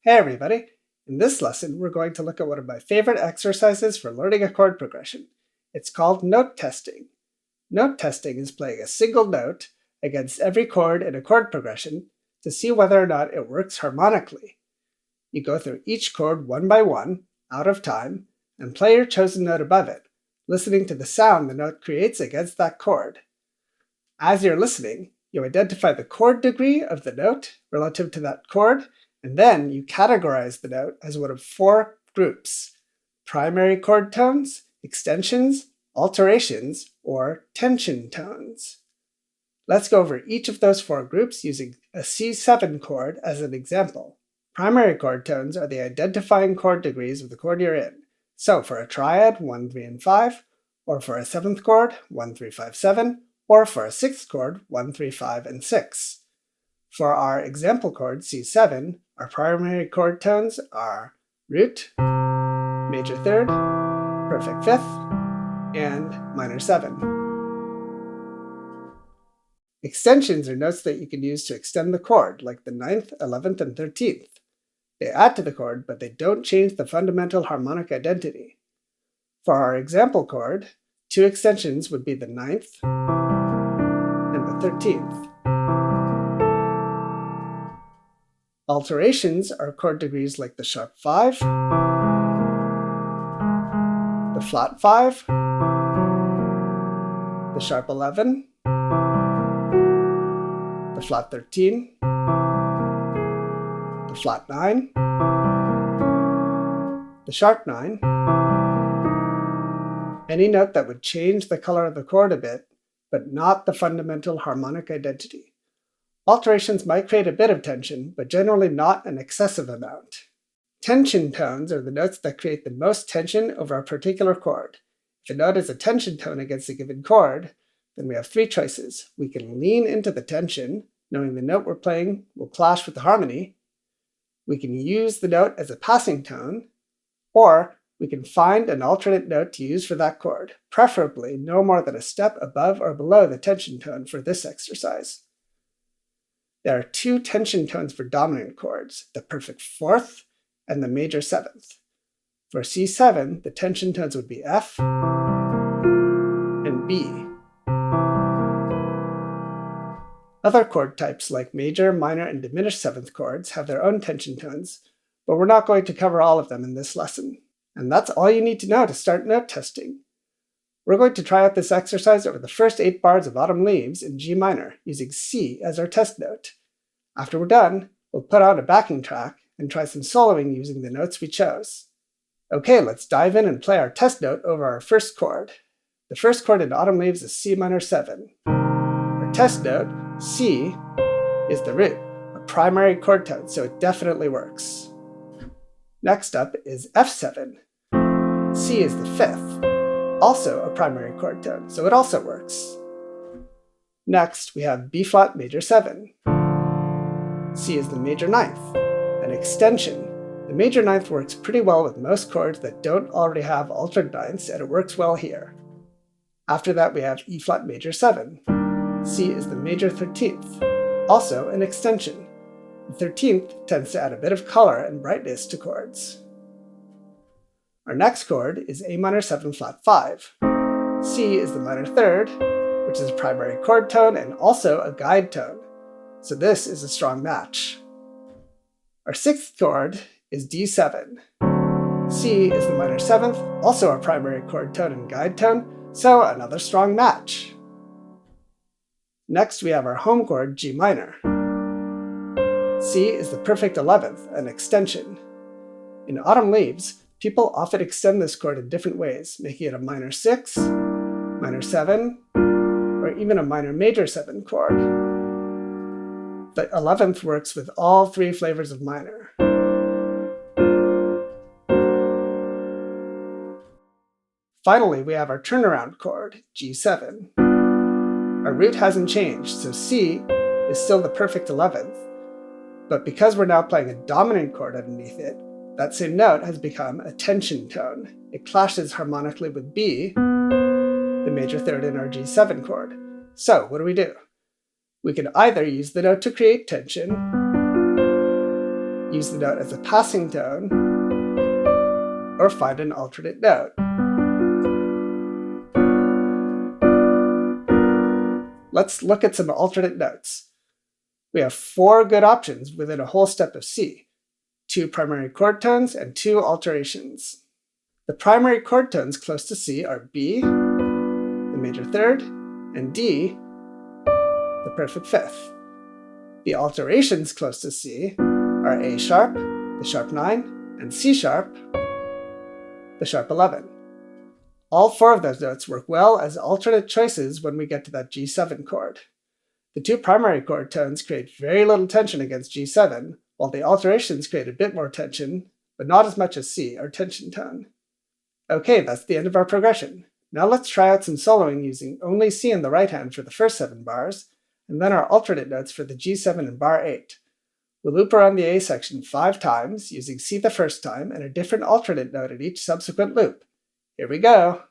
Hey everybody! In this lesson, we're going to look at one of my favorite exercises for learning a chord progression. It's called note testing. Note testing is playing a single note against every chord in a chord progression to see whether or not it works harmonically. You go through each chord one by one, out of time, and play your chosen note above it, listening to the sound the note creates against that chord. As you're listening, you identify the chord degree of the note relative to that chord, and then you categorize the note as one of four groups: primary chord tones, extensions, alterations, or tension tones. Let's go over each of those four groups using a C7 chord as an example. Primary chord tones are the identifying chord degrees of the chord you're in. So for a triad, 1, 3, and 5, or for a 7th chord, 1, 3, 5, 7, or for a 6th chord, 1, 3, 5, and 6. For our example chord, C7, our primary chord tones are root, major third, perfect fifth, and minor 7. Extensions are notes that you can use to extend the chord, like the 9th, 11th, and 13th. They add to the chord, but they don't change the fundamental harmonic identity. For our example chord, two extensions would be the 9th and the 13th. Alterations are chord degrees like the sharp 5, the flat 5, the sharp 11, the flat 13, the flat 9, the sharp 9, any note that would change the color of the chord a bit, but not the fundamental harmonic identity. Alterations might create a bit of tension, but generally not an excessive amount. Tension tones are the notes that create the most tension over a particular chord. If a note is a tension tone against a given chord, then we have three choices. We can lean into the tension, knowing the note we're playing will clash with the harmony. We can use the note as a passing tone, or we can find an alternate note to use for that chord, preferably no more than a step above or below the tension tone for this exercise. There are two tension tones for dominant chords, the perfect fourth and the major 7th. For C7, the tension tones would be F and B. Other chord types like major, minor, and diminished 7th chords have their own tension tones, but we're not going to cover all of them in this lesson. And that's all you need to know to start note testing. We're going to try out this exercise over the first 8 bars of Autumn Leaves in G minor, using C as our test note. After we're done, we'll put on a backing track and try some soloing using the notes we chose. Okay, let's dive in and play our test note over our first chord. The first chord in Autumn Leaves is C minor 7. Our test note, C, is the root, a primary chord tone, so it definitely works. Next up is F7. C is the 5th, also a primary chord tone, so it also works. Next, we have B flat major 7. C is the major 9th, an extension. The major 9th works pretty well with most chords that don't already have altered 9ths, and it works well here. After that, we have E flat major 7. C is the major 13th, also an extension. The 13th tends to add a bit of color and brightness to chords. Our next chord is A minor 7 flat 5. C is the minor 3rd, which is a primary chord tone and also a guide tone, so this is a strong match. Our 6th chord is D7. C is the minor 7th, also a primary chord tone and guide tone, so another strong match. Next we have our home chord G minor. C is the perfect 11th, an extension. In Autumn Leaves, people often extend this chord in different ways, making it a minor 6, minor 7, or even a minor major 7 chord. The 11th works with all three flavors of minor. Finally, we have our turnaround chord, G7. Our root hasn't changed, so C is still the perfect 11th. But because we're now playing a dominant chord underneath it, that same note has become a tension tone. It clashes harmonically with B, the major 3rd in our G7 chord. So what do? We can either use the note to create tension, use the note as a passing tone, or find an alternate note. Let's look at some alternate notes. We have 4 good options within a whole step of C: 2 primary chord tones and 2 alterations. The primary chord tones close to C are B, the major third, and D, the perfect fifth. The alterations close to C are A sharp, the sharp 9, and C sharp, the sharp 11. All 4 of those notes work well as alternate choices when we get to that G7 chord. The 2 primary chord tones create very little tension against G7, while the alterations create a bit more tension, but not as much as C, our tension tone. Okay, that's the end of our progression. Now let's try out some soloing using only C in the right hand for the first 7 bars, and then our alternate notes for the G7 and bar 8. We'll loop around the A section 5 times, using C the first time and a different alternate note at each subsequent loop. Here we go!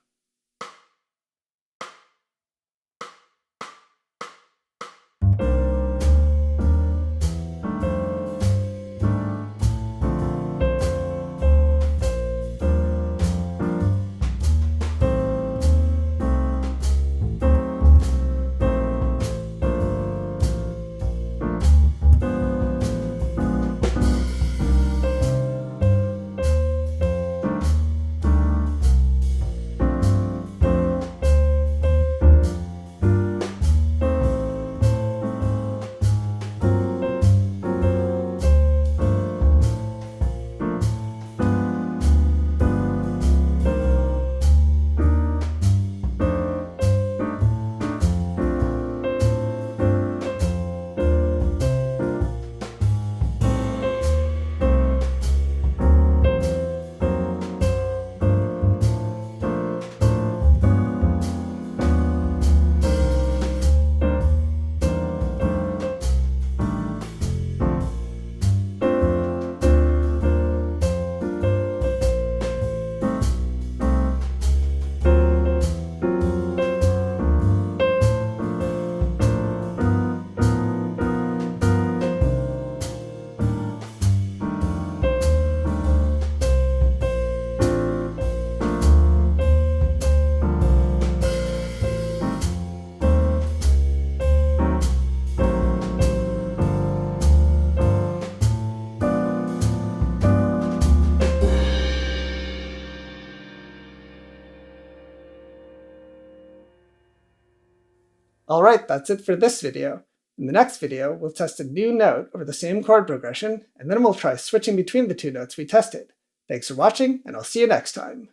Alright, that's it for this video. In the next video, we'll test a new note over the same chord progression, and then we'll try switching between the 2 notes we tested. Thanks for watching, and I'll see you next time.